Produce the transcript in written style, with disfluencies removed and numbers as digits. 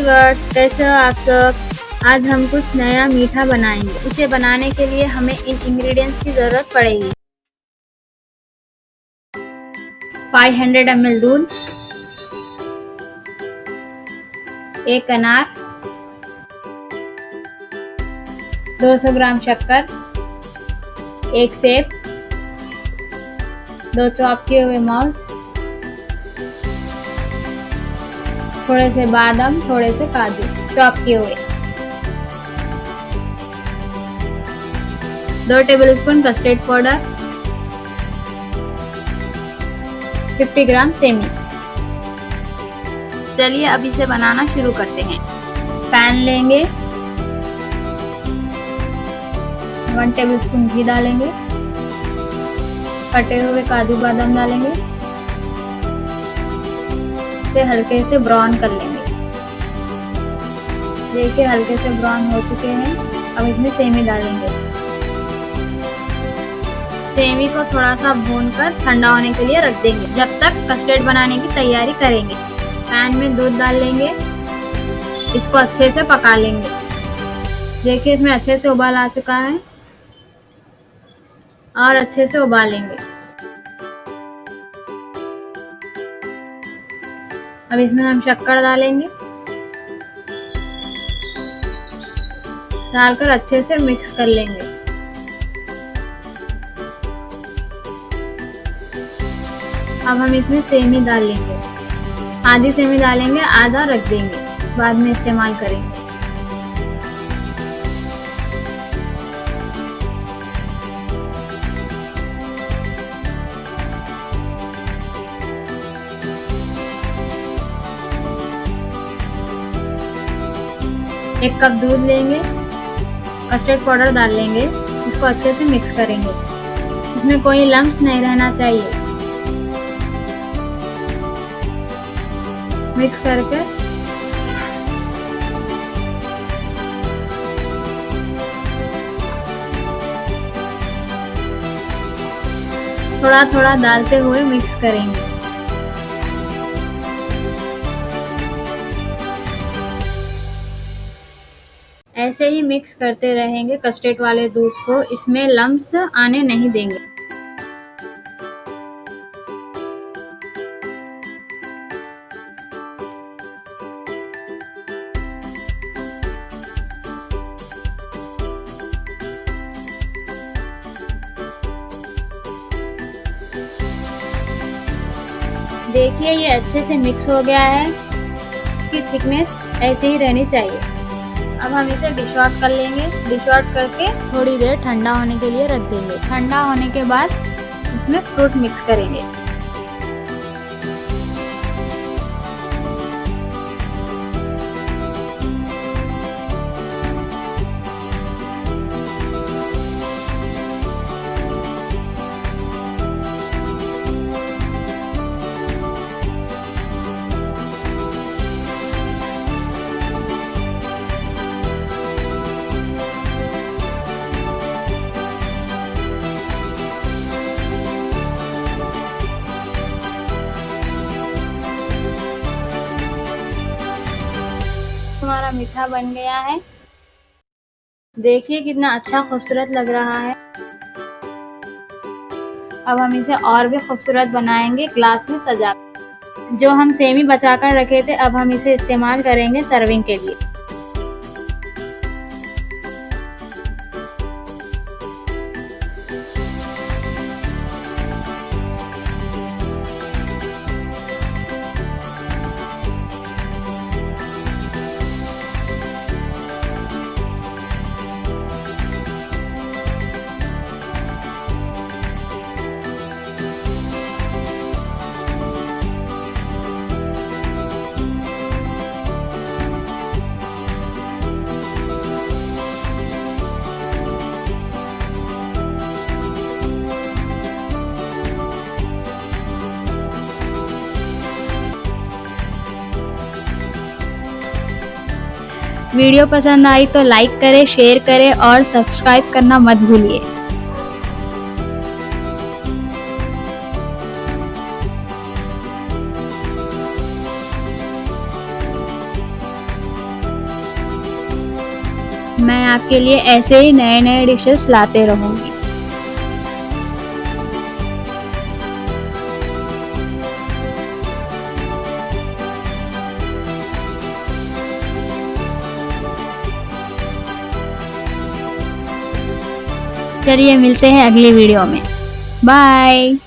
Viewers, कैसे हो आप सब। आज हम कुछ नया मीठा बनाएंगे। इसे बनाने के लिए हमें इन इंग्रेडिएंट्स की ज़रूरत पड़ेगी। 500 ml दूध, 1 अनार, 200 ग्राम शक्कर, 1 सेब, 2 चॉप किए हुए माउस, थोड़े से बादाम, थोड़े से काजू चॉप किए हुए, 2 टेबलस्पून कस्टर्ड पाउडर, 50 ग्राम सेमी। चलिए अब इसे बनाना शुरू करते हैं। पैन लेंगे, 1 टेबलस्पून घी डालेंगे, कटे हुए काजू बादाम डालेंगे, इसे हल्के से ब्राउन कर लेंगे। देखिए हल्के से ब्राउन हो चुके हैं। अब इसमें सेमी डालेंगे। सेमी को थोड़ा सा भूनकर ठंडा होने के लिए रख देंगे, जब तक कस्टर्ड बनाने की तैयारी करेंगे। पैन में दूध डाल लेंगे, इसको अच्छे से पका लेंगे। देखिए इसमें अच्छे से उबाल आ चुका है और अच्छे से उबालेंगे। अब इसमें हम शक्कर डालेंगे, डालकर अच्छे से मिक्स कर लेंगे। अब हम इसमें सेमी डाल लेंगे। आधी सेमी डालेंगे, आधा रख देंगे, बाद में इस्तेमाल करेंगे। एक कप दूध लेंगे, कस्टर्ड पाउडर डाल लेंगे, इसको अच्छे से मिक्स करेंगे। इसमें कोई लम्स नहीं रहना चाहिए। मिक्स करके थोड़ा थोड़ा डालते हुए मिक्स करेंगे। ऐसे ही मिक्स करते रहेंगे कस्टर्ड वाले दूध को, इसमें लम्स आने नहीं देंगे। देखिए ये अच्छे से मिक्स हो गया है। इसकी थिकनेस ऐसे ही रहनी चाहिए। अब हम इसे डिश आउट कर लेंगे। डिश आउट करके थोड़ी देर ठंडा होने के लिए रख देंगे। ठंडा होने के बाद इसमें फ्रूट मिक्स करेंगे। हमारा मीठा बन गया है। देखिए कितना अच्छा खूबसूरत लग रहा है। अब हम इसे और भी खूबसूरत बनाएंगे ग्लास में सजा। जो हम सेमी बचाकर रखे थे, अब हम इसे इस्तेमाल करेंगे सर्विंग के लिए। वीडियो पसंद आई तो लाइक करें, शेयर करें और सब्सक्राइब करना मत भूलिए। मैं आपके लिए ऐसे ही नए नए डिशेस लाते रहूँगी। चलिए मिलते हैं अगली वीडियो में। बाय।